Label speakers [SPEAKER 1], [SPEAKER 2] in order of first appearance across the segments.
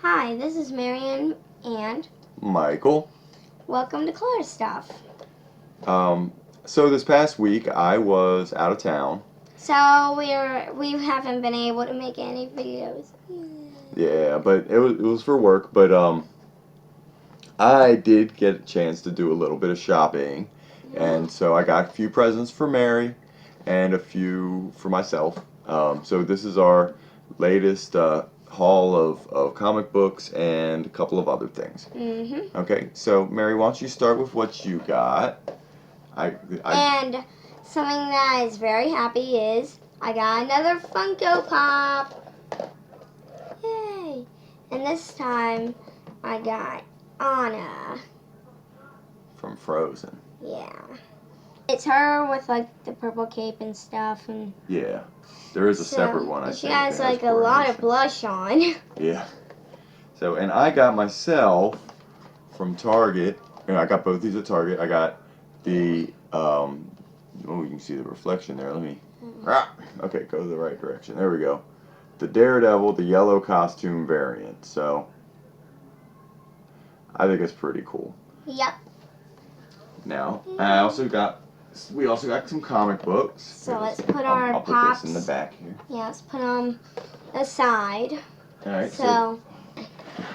[SPEAKER 1] Hi, this is Marion and
[SPEAKER 2] Michael.
[SPEAKER 1] welcome to Color Stuff.
[SPEAKER 2] Um, so this past week I was out of town.
[SPEAKER 1] So we haven't been able to make any videos.
[SPEAKER 2] Yeah, but it was for work. But I did get a chance to do a little bit of shopping, and so I got a few presents for Mary, and a few for myself. So this is our latest haul of comic books and a couple of other things.
[SPEAKER 1] Mm-hmm.
[SPEAKER 2] Okay, so Mary, why don't you start with what you got? I, I
[SPEAKER 1] And something that is very happy is I got another Funko Pop. Yay! And this time I got Anna.
[SPEAKER 2] from Frozen.
[SPEAKER 1] Yeah. It's her with like the purple cape and stuff, and
[SPEAKER 2] Yeah, there is a separate one, I
[SPEAKER 1] she
[SPEAKER 2] think,
[SPEAKER 1] has
[SPEAKER 2] that has
[SPEAKER 1] like a lot of
[SPEAKER 2] coordination.
[SPEAKER 1] blush on.
[SPEAKER 2] Yeah. So, and I got myself from Target. I got both these at Target. I got the oh, you can see the reflection there. Let me. Okay, go the right direction. There we go. The Daredevil, the yellow costume variant. So, I think it's pretty cool.
[SPEAKER 1] Yep.
[SPEAKER 2] Now, we also got some comic books.
[SPEAKER 1] So let's put our
[SPEAKER 2] I'll put
[SPEAKER 1] pops.
[SPEAKER 2] this in the back here.
[SPEAKER 1] Yeah, let's put them aside.
[SPEAKER 2] All right.
[SPEAKER 1] So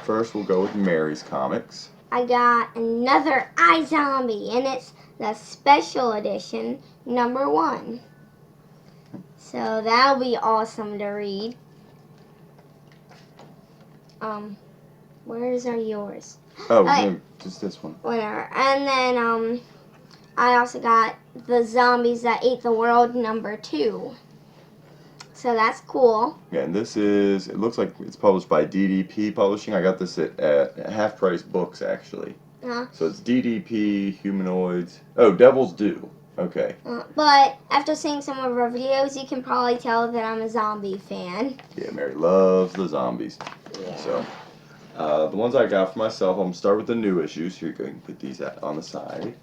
[SPEAKER 2] First, we'll go with Mary's comics.
[SPEAKER 1] I got another iZombie, and it's the special edition #1. So that'll be awesome to read. Where's are yours?
[SPEAKER 2] Oh,
[SPEAKER 1] Okay.
[SPEAKER 2] no, just this one.
[SPEAKER 1] Whatever. And then I also got the Zombies That Ate the World #2. So that's cool.
[SPEAKER 2] Yeah, and it looks like it's published by DDP Publishing. I got this at Half Price Books, actually. So it's DDP, Humanoids. Oh, Devil's Due. Okay.
[SPEAKER 1] But after seeing some of our videos, you can probably tell that I'm a zombie fan.
[SPEAKER 2] Yeah, Mary loves the zombies.
[SPEAKER 1] Yeah.
[SPEAKER 2] So, the ones I got for myself, I'm going to start with the new issues. Here you go, you can put these on the side.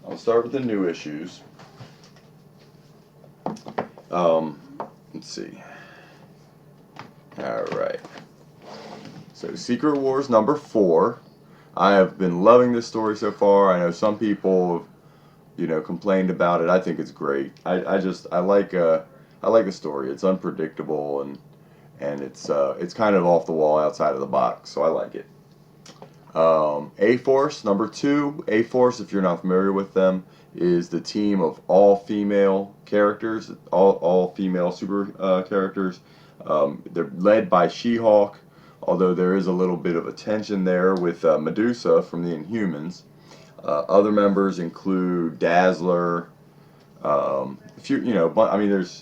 [SPEAKER 2] I'll start with the new issues. Let's see. Alright. So, Secret Wars #4. I have been loving this story so far. I know some people have, complained about it. I think it's great. I like the story. It's unpredictable and it's kind of off the wall, outside of the box, so I like it. A-Force #2. A-Force, if you're not familiar with them, is the team of all female characters, all female super characters. They're led by She-Hulk, although there is a little bit of a tension there with Medusa from the Inhumans. Other members include Dazzler. There's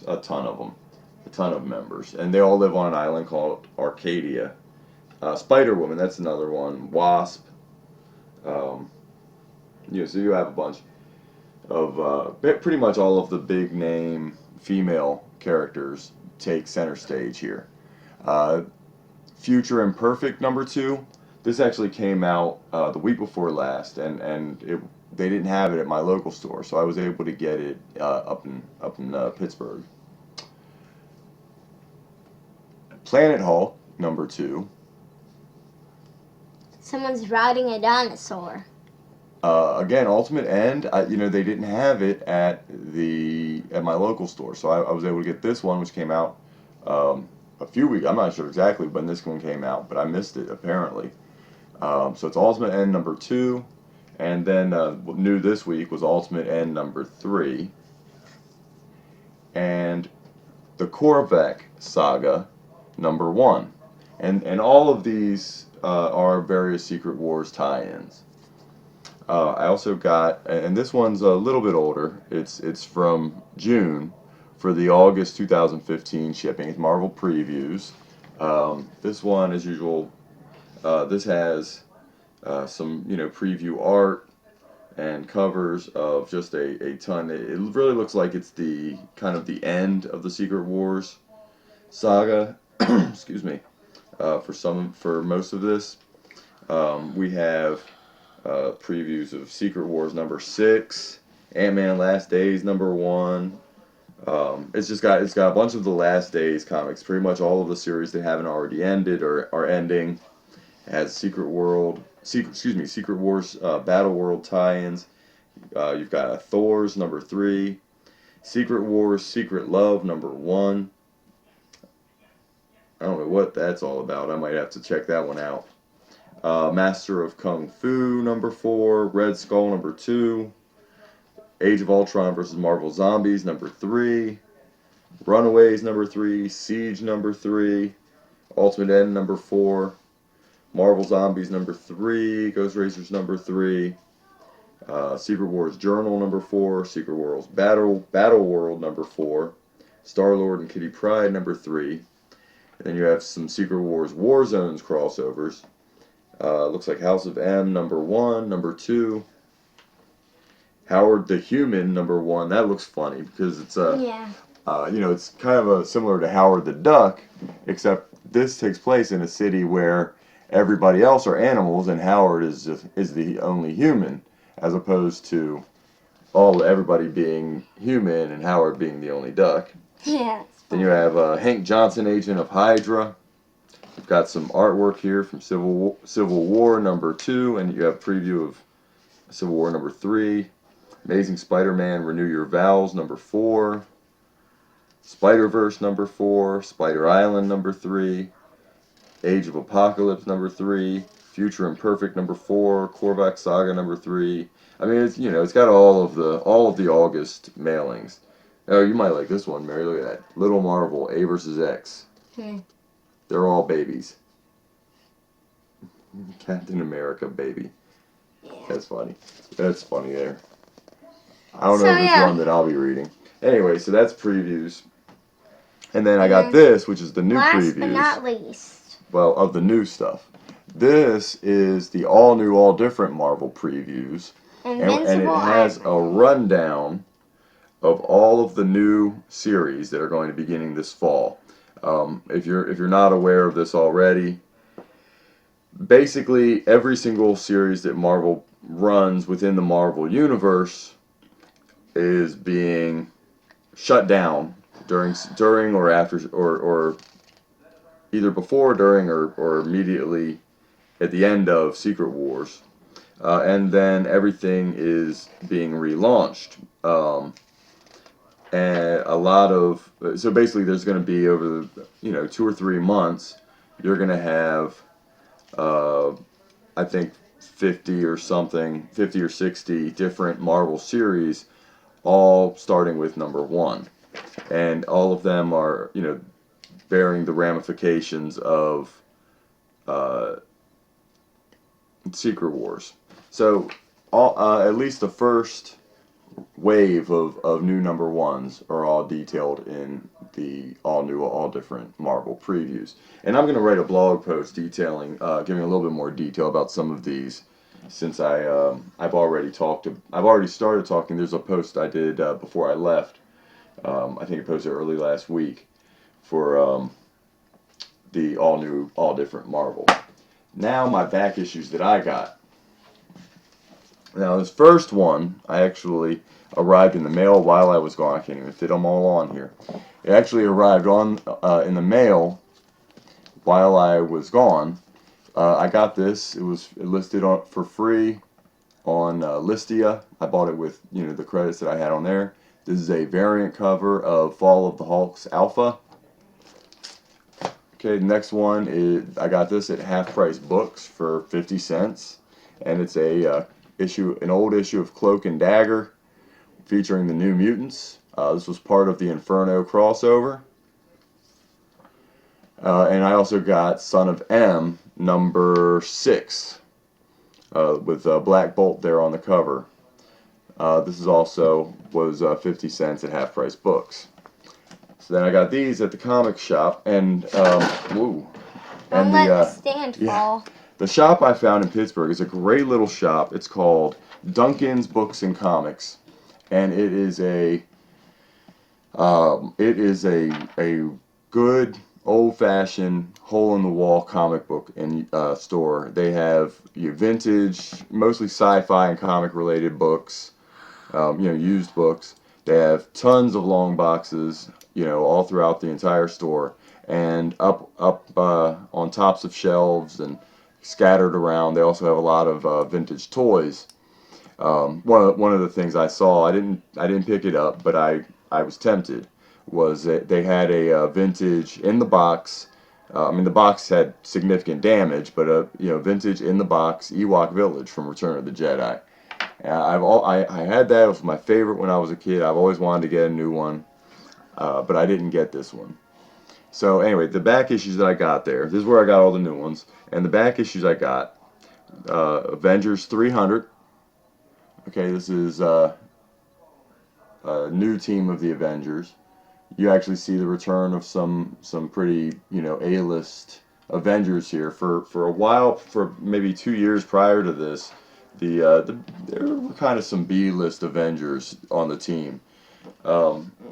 [SPEAKER 2] a ton of them, a ton of members, and they all live on an island called Arcadia. Spider-Woman, that's another one. Wasp. So you have a bunch of pretty much all of the big name female characters take center stage here. Future Imperfect #2. This actually came out the week before last, and they didn't have it at my local store, so I was able to get it up in Pittsburgh. Planet Hulk #2.
[SPEAKER 1] Someone's riding a dinosaur.
[SPEAKER 2] Again, Ultimate End. They didn't have it at my local store, so I was able to get this one, which came out a few weeks. I'm not sure exactly when this one came out, but I missed it apparently. So it's Ultimate End #2, and then new this week was Ultimate End #3, and the Korvac Saga #1, and all of these are various Secret Wars tie-ins. I also got, and this one's a little bit older. It's from June for the August 2015 shipping. It's Marvel Previews. This one, as usual, this has some preview art and covers of just a ton. It really looks like it's the kind of the end of the Secret Wars saga. Excuse me. For most of this, we have previews of Secret Wars #6, Ant-Man Last Days #1, It's got a bunch of the Last Days comics, pretty much all of the series that haven't already ended or are ending. It has Secret Wars Battle World tie-ins. You've got Thor's #3, Secret Wars Secret Love #1. I don't know what that's all about. I might have to check that one out. Master of Kung Fu #4, Red Skull #2, Age of Ultron versus Marvel Zombies #3, Runaways #3, Siege #3, Ultimate End #4, Marvel Zombies #3, Ghost Racers #3, Secret Wars Journal #4, Secret Wars Battle World #4, Star Lord and Kitty Pryde #3. And then you have some Secret Wars War Zones crossovers. Looks like House of M #1, #2. Howard the Human #1. That looks funny because it's
[SPEAKER 1] Yeah.
[SPEAKER 2] it's kind of similar to Howard the Duck, except this takes place in a city where everybody else are animals and Howard is the only human, as opposed to everybody being human and Howard being the only duck.
[SPEAKER 1] Yeah.
[SPEAKER 2] Then you have Hank Johnson, Agent of Hydra. We've got some artwork here from Civil War #2, and you have a preview of Civil War #3. Amazing Spider-Man, Renew Your Vows #4. Spider-Verse #4. Spider Island #3. Age of Apocalypse #3. Future Imperfect #4. Korvac Saga #3. I mean, it's got all of the August mailings. Oh, you might like this one, Mary. Look at that. Little Marvel, A vs. X. They're all babies. Captain America, baby.
[SPEAKER 1] Yeah.
[SPEAKER 2] That's funny. That's funny there. I don't know
[SPEAKER 1] So,
[SPEAKER 2] if it's
[SPEAKER 1] yeah.
[SPEAKER 2] one that I'll be reading. Anyway, so that's previews. And then I got this, which is the new
[SPEAKER 1] Last
[SPEAKER 2] previews.
[SPEAKER 1] but not least.
[SPEAKER 2] Well, of the new stuff. This is the all new, all different Marvel previews. And it has a rundown of all of the new series that are going to be beginning this fall. If you're not aware of this already, basically every single series that Marvel runs within the Marvel universe is being shut down during or after or either before, during, or immediately at the end of Secret Wars, and then everything is being relaunched. And so basically there's going to be over the 2 or 3 months you're going to have I think 50 or 60 different Marvel series, all starting with #1, and all of them are bearing the ramifications of Secret Wars. So at least the first wave of new #1s are all detailed in the all new, all different Marvel previews. And I'm going to write a blog post detailing, giving a little bit more detail about some of these, since I've already started talking. There's a post I did before I left. I think I posted early last week for the all new, all different Marvel. Now my back issues that I got. Now this first one, I actually arrived in the mail while I was gone. I can't even fit them all on here. It actually arrived in the mail while I was gone. I got this. It was listed for free on Listia. I bought it with the credits that I had on there. This is a variant cover of Fall of the Hulks Alpha. Okay, the next one is I got this at Half Price Books for 50 cents, and it's an old issue of Cloak and Dagger featuring the New Mutants. This was part of the Inferno crossover. And I also got Son of M #6 with Black Bolt there on the cover. This is was 50 cents at Half Price Books. So then I got these at the comic shop, and
[SPEAKER 1] Don't let the stand fall.
[SPEAKER 2] The shop I found in Pittsburgh is a great little shop. It's called Duncan's Books and Comics, and it is a good old-fashioned hole-in-the-wall comic book store. They have vintage, mostly sci-fi and comic-related books, used books. They have tons of long boxes, all throughout the entire store, and up on tops of shelves and scattered around. They also have a lot of vintage toys. One of the things I saw, I didn't pick it up, but I was tempted. Was that they had a vintage in the box. I mean, the box had significant damage, but vintage in the box Ewok Village from Return of the Jedi. I had that. It was my favorite when I was a kid. I've always wanted to get a new one, but I didn't get this one. So anyway, the back issues that I got there. This is where I got all the new ones, and the back issues I got. Avengers 300. Okay, this is a new team of the Avengers. You actually see the return of some pretty A-list Avengers here. For a while, for maybe 2 years prior to this, there were kind of some B-list Avengers on the team.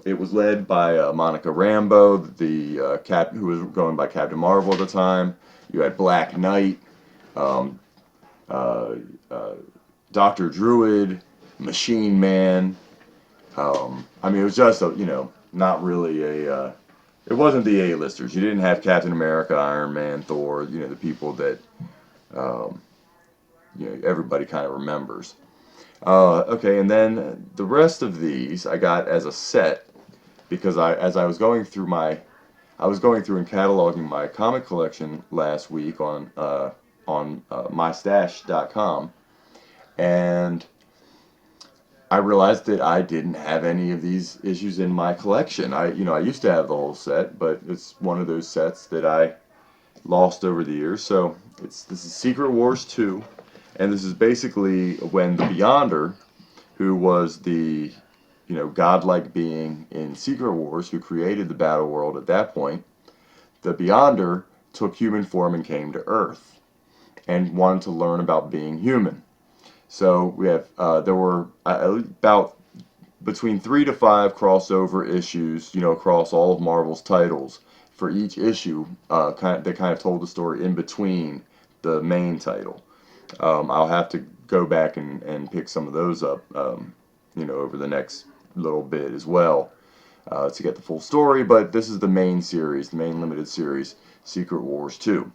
[SPEAKER 2] It was led by Monica Rambeau, who was going by Captain Marvel at the time. You had Black Knight, um, uh, Dr. Druid, Machine Man. I mean, it was just not really it wasn't the A-listers. You didn't have Captain America, Iron Man, Thor, the people that, um, everybody kind of remembers. Okay, and then the rest of these I got as a set because as I was going through I was going through and cataloging my comic collection last week on mystash.com, and I realized that I didn't have any of these issues in my collection. I used to have the whole set, but it's one of those sets that I lost over the years. So this is Secret Wars 2, and this is basically when the Beyonder, who was the godlike being in Secret Wars, who created the battle world at that point, the Beyonder took human form and came to Earth and wanted to learn about being human. So we have there were about between 3 to 5 crossover issues, across all of Marvel's titles. For each issue, they kind of told the story in between the main title. I'll have to go back and pick some of those up, over the next little bit as well, to get the full story. But this is the main series, the main limited series, Secret Wars 2.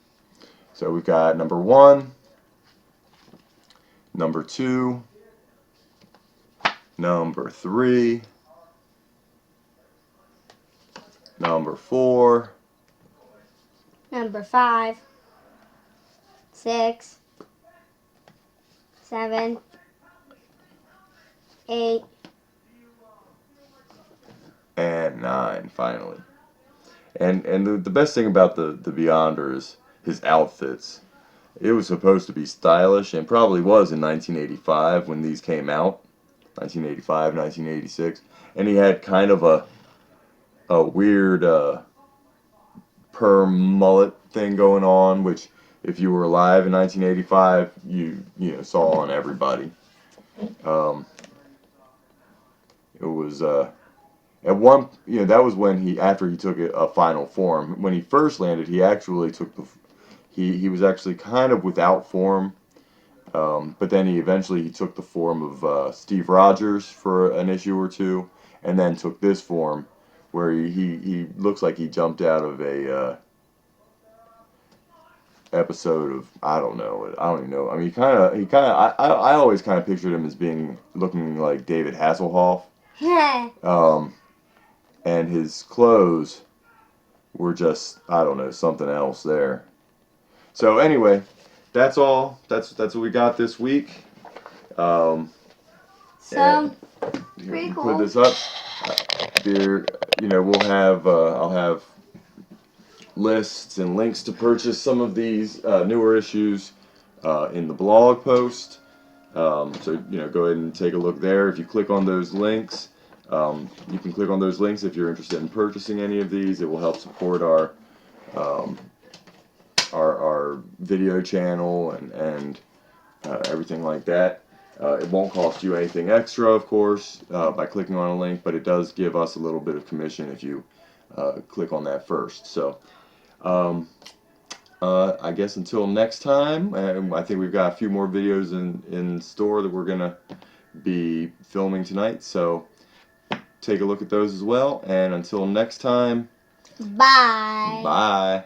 [SPEAKER 2] So we've got number 1. Number 2, number 3, number 4,
[SPEAKER 1] Number 5, 6, 7, 8,
[SPEAKER 2] and 9 finally. And the best thing about the Beyonder is his outfits. It was supposed to be stylish, and probably was in 1985 when these came out. 1985, 1986. And he had kind of a weird perm mullet thing going on, which if you were alive in 1985, you saw on everybody. It was at one, that was when after he took a final form. When he first landed, he actually took he was actually kind of without form, but then he took the form of Steve Rogers for an issue or two, and then took this form where he looks like he jumped out of a episode of, I don't even know. I mean, I always kind of pictured him as looking like David Hasselhoff, and his clothes were just, I don't know, something else there. So anyway, that's all. That's what we got this week.
[SPEAKER 1] So, pretty cool.
[SPEAKER 2] Put this up. There, we'll have I'll have lists and links to purchase some of these newer issues in the blog post. So go ahead and take a look there. If you click on those links, you can click on those links if you're interested in purchasing any of these. It will help support our video channel and everything like that. It won't cost you anything extra, of course, by clicking on a link, but it does give us a little bit of commission if you click on that first. So I guess until next time, I think we've got a few more videos in store that we're going to be filming tonight. So take a look at those as well. And until next time,
[SPEAKER 1] Bye.
[SPEAKER 2] bye.